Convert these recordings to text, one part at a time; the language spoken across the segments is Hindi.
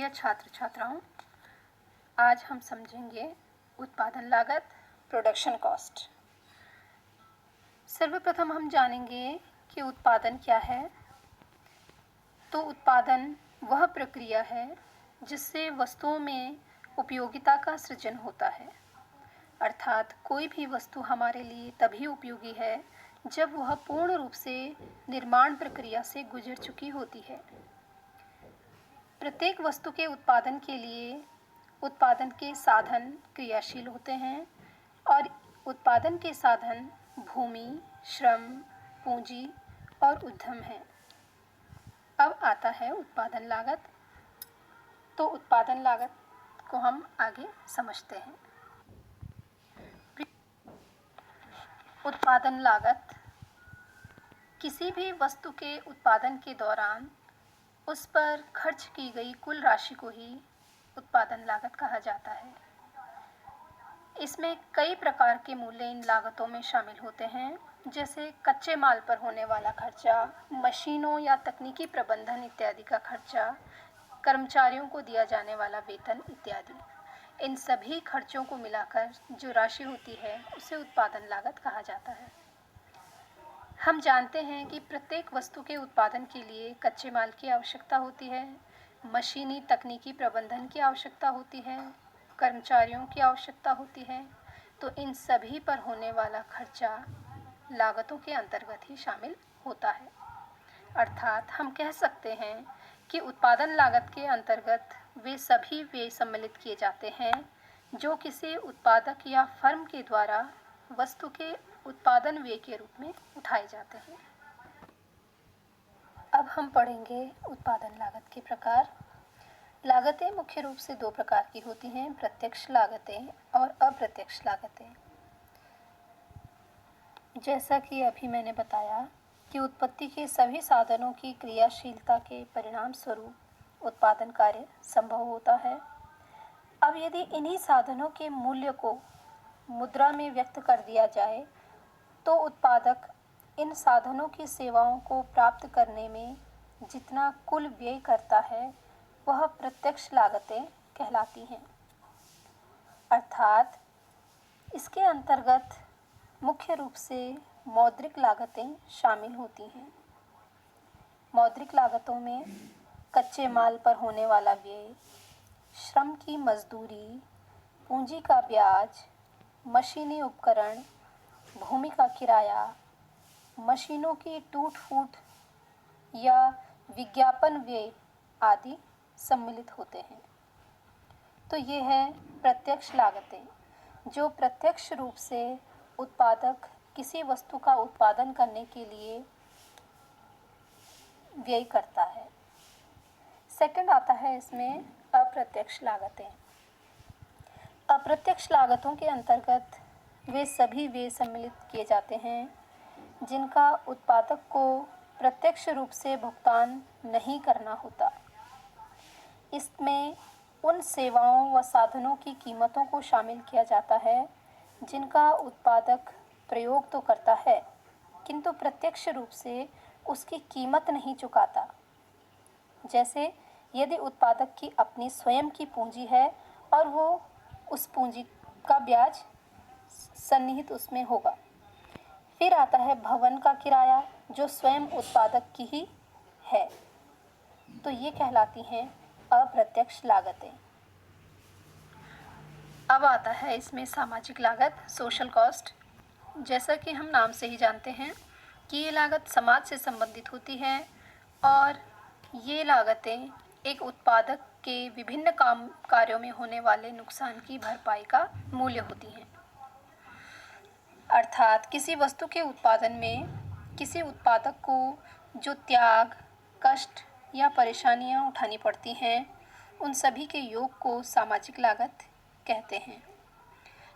प्रिय छात्र छात्राओं, आज हम समझेंगे उत्पादन लागत, प्रोडक्शन कॉस्ट। सर्वप्रथम हम जानेंगे कि उत्पादन क्या है। तो उत्पादन वह प्रक्रिया है जिससे वस्तुओं में उपयोगिता का सृजन होता है। अर्थात कोई भी वस्तु हमारे लिए तभी उपयोगी है जब वह पूर्ण रूप से निर्माण प्रक्रिया से गुजर चुकी होती है। प्रत्येक वस्तु के उत्पादन के लिए उत्पादन के साधन क्रियाशील होते हैं और उत्पादन के साधन भूमि, श्रम, पूंजी और उद्यम हैं। अब आता है उत्पादन लागत। तो उत्पादन लागत को हम आगे समझते हैं। उत्पादन लागत किसी भी वस्तु के उत्पादन के दौरान उस पर खर्च की गई कुल राशि को ही उत्पादन लागत कहा जाता है। इसमें कई प्रकार के मूल्य इन लागतों में शामिल होते हैं, जैसे कच्चे माल पर होने वाला खर्चा, मशीनों या तकनीकी प्रबंधन इत्यादि का खर्चा, कर्मचारियों को दिया जाने वाला वेतन इत्यादि। इन सभी खर्चों को मिलाकर जो राशि होती है उसे उत्पादन लागत कहा जाता है। हम जानते हैं कि प्रत्येक वस्तु के उत्पादन के लिए कच्चे माल की आवश्यकता होती है, मशीनी तकनीकी प्रबंधन की आवश्यकता होती है, कर्मचारियों की आवश्यकता होती है। तो इन सभी पर होने वाला खर्चा लागतों के अंतर्गत ही शामिल होता है। अर्थात हम कह सकते हैं कि उत्पादन लागत के अंतर्गत वे सभी व्यय सम्मिलित किए जाते हैं जो किसी उत्पादक या फर्म के द्वारा वस्तु के उत्पादन व्यय के रूप में उठाए जाते हैं। अब हम पढ़ेंगे उत्पादन लागत के प्रकार। लागतें मुख्य रूप से दो प्रकार की होती हैं, प्रत्यक्ष लागतें और अप्रत्यक्ष लागतें। जैसा कि अभी मैंने बताया कि उत्पत्ति के सभी साधनों की क्रियाशीलता के परिणाम स्वरूप उत्पादन कार्य संभव होता है। अब यदि इन्हीं साधनों के मूल्य को मुद्रा में व्यक्त कर दिया जाए तो उत्पादक इन साधनों की सेवाओं को प्राप्त करने में जितना कुल व्यय करता है वह प्रत्यक्ष लागतें कहलाती हैं। अर्थात इसके अंतर्गत मुख्य रूप से मौद्रिक लागतें शामिल होती हैं। मौद्रिक लागतों में कच्चे माल पर होने वाला व्यय, श्रम की मजदूरी, पूंजी का ब्याज, मशीनी उपकरण, भूमि का किराया, मशीनों की टूट फूट या विज्ञापन व्यय आदि सम्मिलित होते हैं। तो ये है प्रत्यक्ष लागतें, जो प्रत्यक्ष रूप से उत्पादक किसी वस्तु का उत्पादन करने के लिए व्यय करता है। सेकंड आता है इसमें अप्रत्यक्ष लागतें। अप्रत्यक्ष लागतों के अंतर्गत वे सभी व्यय सम्मिलित किए जाते हैं जिनका उत्पादक को प्रत्यक्ष रूप से भुगतान नहीं करना होता। इसमें उन सेवाओं व साधनों की कीमतों को शामिल किया जाता है जिनका उत्पादक प्रयोग तो करता है किंतु प्रत्यक्ष रूप से उसकी कीमत नहीं चुकाता। जैसे यदि उत्पादक की अपनी स्वयं की पूंजी है और वो उस पूंजी का ब्याज सन्निहित उसमें होगा। फिर आता है भवन का किराया, जो स्वयं उत्पादक की ही है। तो ये कहलाती हैं अप्रत्यक्ष लागतें। अब आता है इसमें सामाजिक लागत, सोशल कॉस्ट। जैसा कि हम नाम से ही जानते हैं कि ये लागत समाज से संबंधित होती है और ये लागतें एक उत्पादक के विभिन्न कार्यों में होने वाले नुकसान की भरपाई का मूल्य होती हैं। अर्थात किसी वस्तु के उत्पादन में किसी उत्पादक को जो त्याग, कष्ट या परेशानियां उठानी पड़ती हैं, उन सभी के योग को सामाजिक लागत कहते हैं।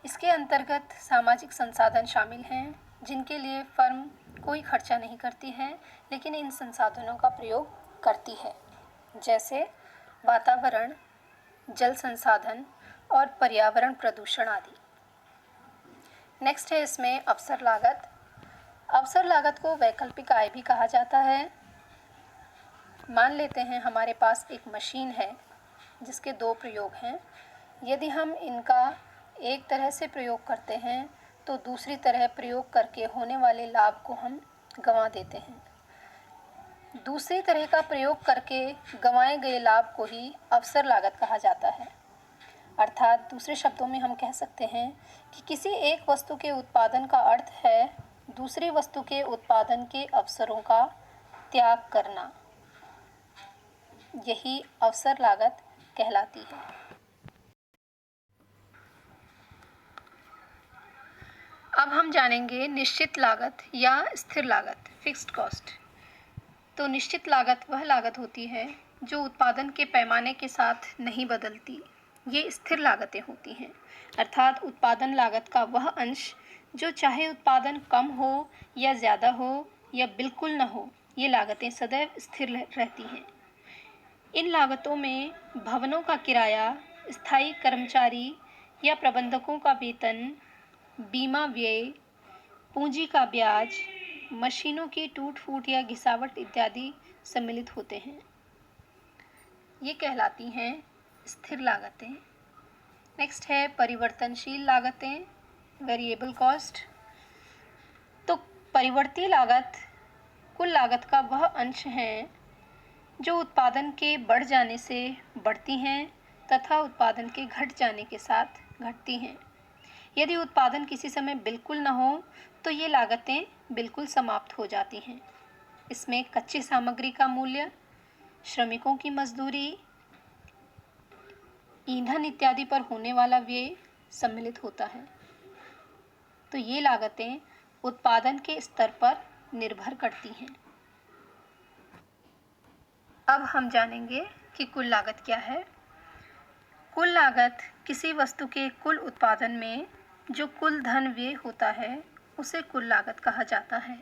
इसके अंतर्गत सामाजिक संसाधन शामिल हैं जिनके लिए फर्म कोई खर्चा नहीं करती है लेकिन इन संसाधनों का प्रयोग करती है, जैसे वातावरण, जल संसाधन और पर्यावरण प्रदूषण आदि। नेक्स्ट है इसमें अवसर लागत। अवसर लागत को वैकल्पिक आय भी कहा जाता है। मान लेते हैं हमारे पास एक मशीन है जिसके दो प्रयोग हैं। यदि हम इनका एक तरह से प्रयोग करते हैं तो दूसरी तरह प्रयोग करके होने वाले लाभ को हम गंवा देते हैं। दूसरी तरह का प्रयोग करके गंवाए गए लाभ को ही अवसर लागत कहा जाता है। अर्थात दूसरे शब्दों में हम कह सकते हैं कि किसी एक वस्तु के उत्पादन का अर्थ है दूसरी वस्तु के उत्पादन के अवसरों का त्याग करना। यही अवसर लागत कहलाती है। अब हम जानेंगे निश्चित लागत या स्थिर लागत, फिक्स्ड कॉस्ट। तो निश्चित लागत वह लागत होती है जो उत्पादन के पैमाने के साथ नहीं बदलती। ये स्थिर लागतें होती हैं, अर्थात उत्पादन लागत का वह अंश जो चाहे उत्पादन कम हो या ज़्यादा हो या बिल्कुल न हो, ये लागतें सदैव स्थिर रहती हैं। इन लागतों में भवनों का किराया, स्थायी कर्मचारी या प्रबंधकों का वेतन, बीमा व्यय, पूंजी का ब्याज, मशीनों की टूट फूट या घिसावट इत्यादि सम्मिलित होते हैं। ये कहलाती हैं स्थिर लागतें। नेक्स्ट है परिवर्तनशील लागतें, वेरिएबल कॉस्ट। तो परिवर्ती लागत कुल लागत का वह अंश है जो उत्पादन के बढ़ जाने से बढ़ती हैं तथा उत्पादन के घट जाने के साथ घटती हैं। यदि उत्पादन किसी समय बिल्कुल न हो तो ये लागतें बिल्कुल समाप्त हो जाती हैं। इसमें कच्ची सामग्री का मूल्य, श्रमिकों की मजदूरी, ईंधन इत्यादि पर होने वाला व्यय सम्मिलित होता है। तो ये लागतें उत्पादन के स्तर पर निर्भर करती हैं। अब हम जानेंगे कि कुल लागत क्या है। कुल लागत किसी वस्तु के कुल उत्पादन में जो कुल धन व्यय होता है उसे कुल लागत कहा जाता है।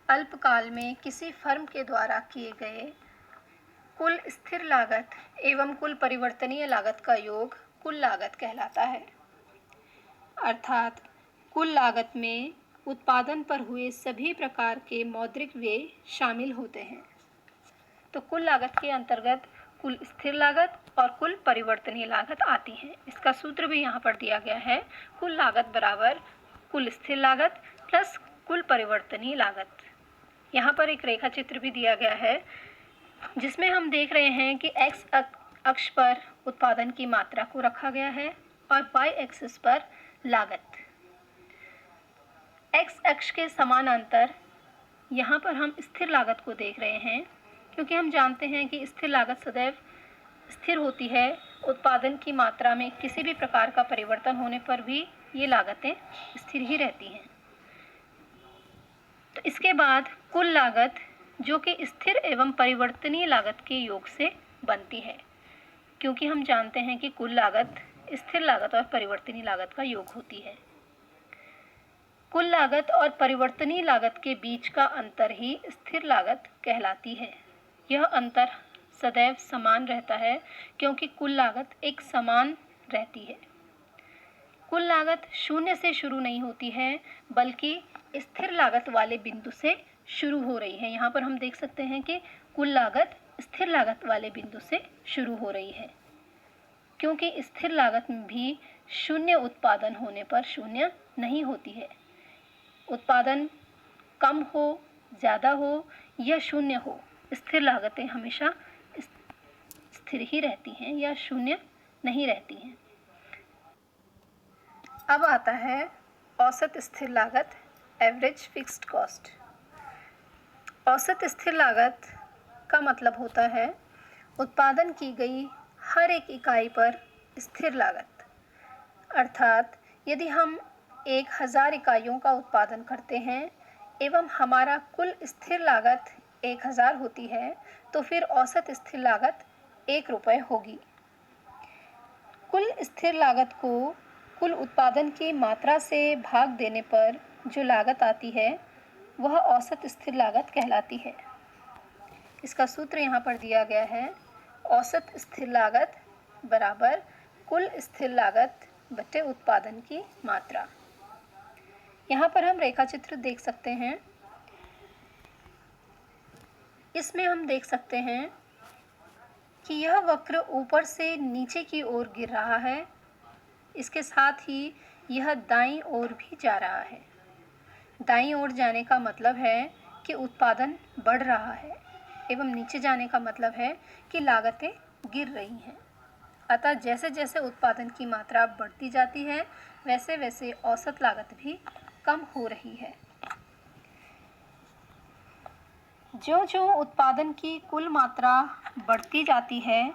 अल्पकाल में किसी फर्म के द्वारा किए गए कुल स्थिर लागत एवं कुल परिवर्तनीय लागत का योग कुल लागत कहलाता है। अर्थात कुल लागत में उत्पादन पर हुए सभी प्रकार के मौद्रिक व्यय शामिल होते हैं। तो कुल लागत के अंतर्गत कुल स्थिर लागत और कुल परिवर्तनीय लागत आती है। इसका सूत्र भी यहाँ पर दिया गया है, कुल लागत बराबर कुल स्थिर लागत प्लस कुल परिवर्तनीय लागत। यहाँ पर एक रेखा चित्र भी दिया गया है जिसमें हम देख रहे हैं कि एक्स अक्ष पर उत्पादन की मात्रा को रखा गया है और वाई एक्सिस पर लागत। एक्स अक्ष के समानांतर यहाँ पर हम स्थिर लागत को देख रहे हैं, क्योंकि हम जानते हैं कि स्थिर लागत सदैव स्थिर होती है। उत्पादन की मात्रा में किसी भी प्रकार का परिवर्तन होने पर भी ये लागतें स्थिर ही रहती हैं। तो इसके बाद कुल लागत जो कि स्थिर एवं परिवर्तनीय लागत के योग से बनती है, क्योंकि हम जानते हैं कि कुल लागत स्थिर लागत और परिवर्तनीय लागत का योग होती है। कुल लागत और परिवर्तनीय लागत के बीच का अंतर ही स्थिर लागत कहलाती है। यह अंतर सदैव समान रहता है क्योंकि कुल लागत एक समान रहती है। कुल लागत शून्य से शुरू नहीं होती है बल्कि स्थिर लागत वाले बिंदु से शुरू हो रही है। यहाँ पर हम देख सकते हैं कि कुल लागत स्थिर लागत वाले बिंदु से शुरू हो रही है, क्योंकि स्थिर लागत में भी शून्य उत्पादन होने पर शून्य नहीं होती है। उत्पादन कम हो, ज़्यादा हो या शून्य हो, स्थिर लागतें हमेशा स्थिर ही रहती हैं या शून्य नहीं रहती हैं। अब आता है औसत स्थिर लागत, एवरेज फिक्स्ड कॉस्ट। औसत स्थिर लागत का मतलब होता है उत्पादन की गई हर एक इकाई पर स्थिर लागत। अर्थात यदि हम 1000 इकाइयों का उत्पादन करते हैं एवं हमारा कुल स्थिर लागत 1000 होती है तो फिर औसत स्थिर लागत 1 रुपये होगी। कुल स्थिर लागत को कुल उत्पादन की मात्रा से भाग देने पर जो लागत आती है वह औसत स्थिर लागत कहलाती है। इसका सूत्र यहाँ पर दिया गया है, औसत स्थिर लागत बराबर कुल स्थिर लागत बटे उत्पादन की मात्रा। यहाँ पर हम रेखा चित्र देख सकते हैं। इसमें हम देख सकते हैं कि यह वक्र ऊपर से नीचे की ओर गिर रहा है, इसके साथ ही यह दाईं ओर भी जा रहा है। दाईं ओर जाने का मतलब है कि उत्पादन बढ़ रहा है एवं नीचे जाने का मतलब है कि लागतें गिर रही हैं। अतः जैसे जैसे उत्पादन की मात्रा बढ़ती जाती है, वैसे वैसे औसत लागत भी कम हो रही है। जो उत्पादन की कुल मात्रा बढ़ती जाती है,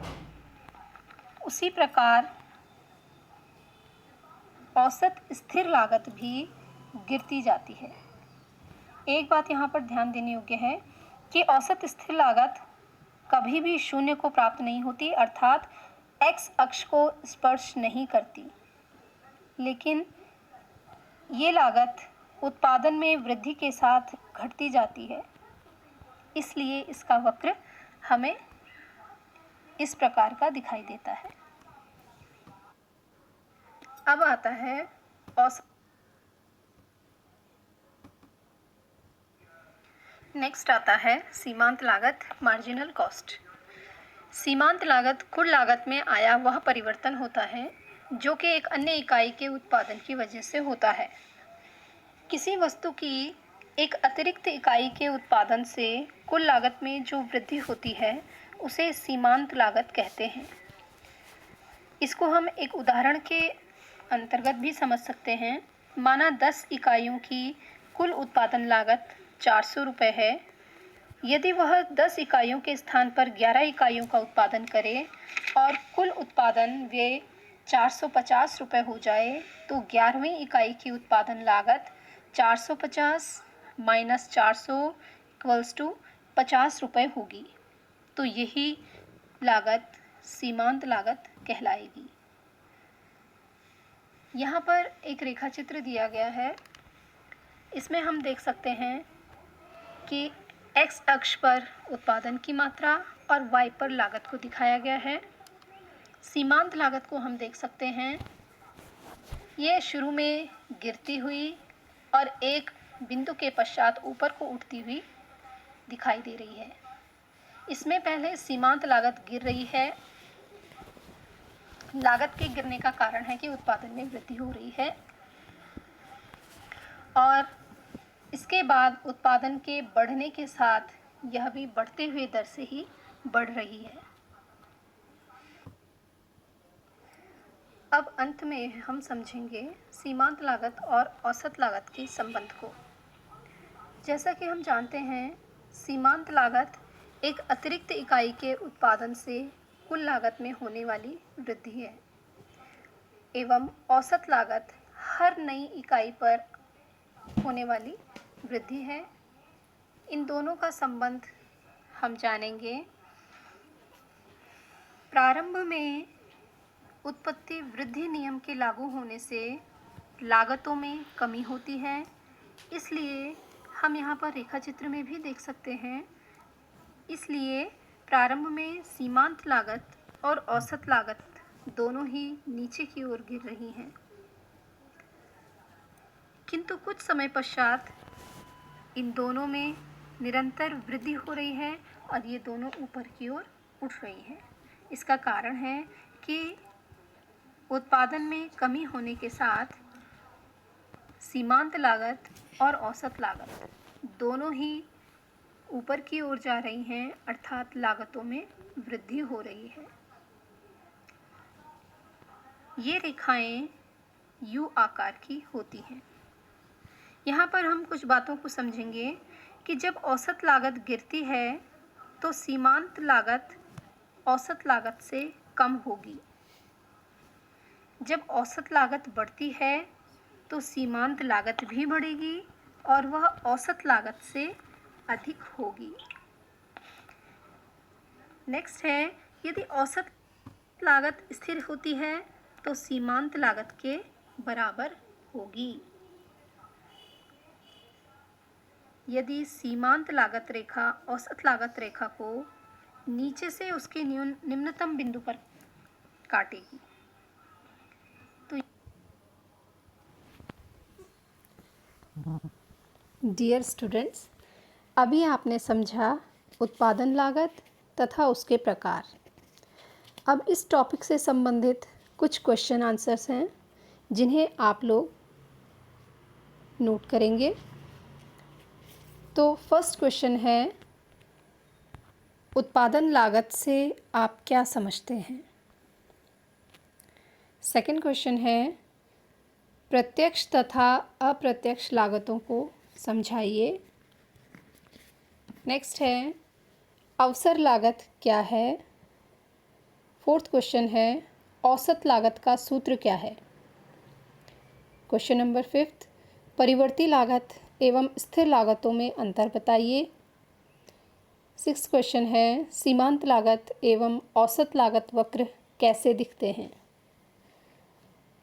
उसी प्रकार औसत स्थिर लागत भी गिरती जाती है। एक बात यहाँ पर ध्यान देने योग्य है कि औसत स्थिर लागत कभी भी शून्य को प्राप्त नहीं होती, अर्थात x अक्ष को स्पर्श नहीं करती, लेकिन ये लागत उत्पादन में वृद्धि के साथ घटती जाती है। इसलिए इसका वक्र हमें इस प्रकार का दिखाई देता है। अब आता है औसत। नेक्स्ट आता है सीमांत लागत, मार्जिनल कॉस्ट। सीमांत लागत कुल लागत में आया वह परिवर्तन होता है जो कि एक अन्य इकाई के उत्पादन की वजह से होता है। किसी वस्तु की एक अतिरिक्त इकाई के उत्पादन से कुल लागत में जो वृद्धि होती है, उसे सीमांत लागत कहते हैं। इसको हम एक उदाहरण के अंतर्गत भी समझ सकते हैं। माना 10 इकाइयों की कुल उत्पादन लागत 400 रुपये है। यदि वह 10 इकाइयों के स्थान पर 11 इकाइयों का उत्पादन करे और कुल उत्पादन व्यय 450 रुपये हो जाए, तो 11वीं इकाई की उत्पादन लागत 450 माइनस 400 इक्वल्स टू 50 रुपये होगी। तो यही लागत सीमांत लागत कहलाएगी। यहाँ पर एक रेखा चित्र दिया गया है। इसमें हम देख सकते हैं कि x अक्ष पर उत्पादन की मात्रा और y पर लागत को दिखाया गया है। सीमांत लागत को हम देख सकते हैं, ये शुरू में गिरती हुई और एक बिंदु के पश्चात ऊपर को उठती हुई दिखाई दे रही है। इसमें पहले सीमांत लागत गिर रही है। लागत के गिरने का कारण है कि उत्पादन में वृद्धि हो रही है और इसके बाद उत्पादन के बढ़ने के साथ यह भी बढ़ते हुए दर से ही बढ़ रही है। अब अंत में हम समझेंगे सीमांत लागत और औसत लागत के संबंध को। जैसा कि हम जानते हैं, सीमांत लागत एक अतिरिक्त इकाई के उत्पादन से कुल लागत में होने वाली वृद्धि है एवं औसत लागत हर नई इकाई पर होने वाली वृद्धि है। इन दोनों का संबंध हम जानेंगे। प्रारंभ में उत्पत्ति वृद्धि नियम के लागू होने से लागतों में कमी होती है, इसलिए हम यहाँ पर रेखा चित्र में भी देख सकते हैं। इसलिए प्रारंभ में सीमांत लागत और औसत लागत दोनों ही नीचे की ओर गिर रही हैं, किंतु कुछ समय पश्चात इन दोनों में निरंतर वृद्धि हो रही है और ये दोनों ऊपर की ओर उठ रही हैं। इसका कारण है कि उत्पादन में कमी होने के साथ सीमांत लागत और औसत लागत दोनों ही ऊपर की ओर जा रही हैं, अर्थात लागतों में वृद्धि हो रही है। ये रेखाएं यू आकार की होती हैं। यहाँ पर हम कुछ बातों को समझेंगे कि जब औसत लागत गिरती है तो सीमांत लागत औसत लागत से कम होगी। जब औसत लागत बढ़ती है तो सीमांत लागत भी बढ़ेगी और वह औसत लागत से अधिक होगी। नेक्स्ट है, यदि औसत लागत स्थिर होती है तो सीमांत लागत के बराबर होगी। यदि सीमांत लागत रेखा औसत लागत रेखा को नीचे से उसके निम्नतम बिंदु पर काटेगी तो डियर स्टूडेंट्स, अभी आपने समझा उत्पादन लागत तथा उसके प्रकार। अब इस टॉपिक से संबंधित कुछ क्वेश्चन आंसर्स हैं जिन्हें आप लोग नोट करेंगे। तो फर्स्ट क्वेश्चन है, उत्पादन लागत से आप क्या समझते हैं? सेकंड क्वेश्चन है, प्रत्यक्ष तथा अप्रत्यक्ष लागतों को समझाइए। नेक्स्ट है, अवसर लागत क्या है? फोर्थ क्वेश्चन है, औसत लागत का सूत्र क्या है? क्वेश्चन नंबर फिफ्थ, परिवर्ती लागत एवं स्थिर लागतों में अंतर बताइए। सिक्स्थ क्वेश्चन है, सीमांत लागत एवं औसत लागत वक्र कैसे दिखते हैं?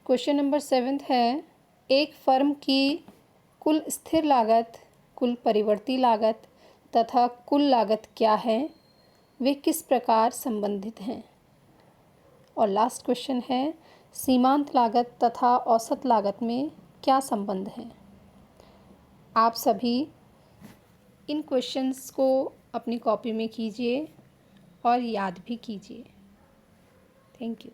क्वेश्चन नंबर सेवेंथ है, एक फर्म की कुल स्थिर लागत, कुल परिवर्ती लागत तथा कुल लागत क्या है, वे किस प्रकार संबंधित हैं? और लास्ट क्वेश्चन है, सीमांत लागत तथा औसत लागत में क्या संबंध है? आप सभी इन क्वेश्चंस को अपनी कॉपी में कीजिए और याद भी कीजिए। Thank you.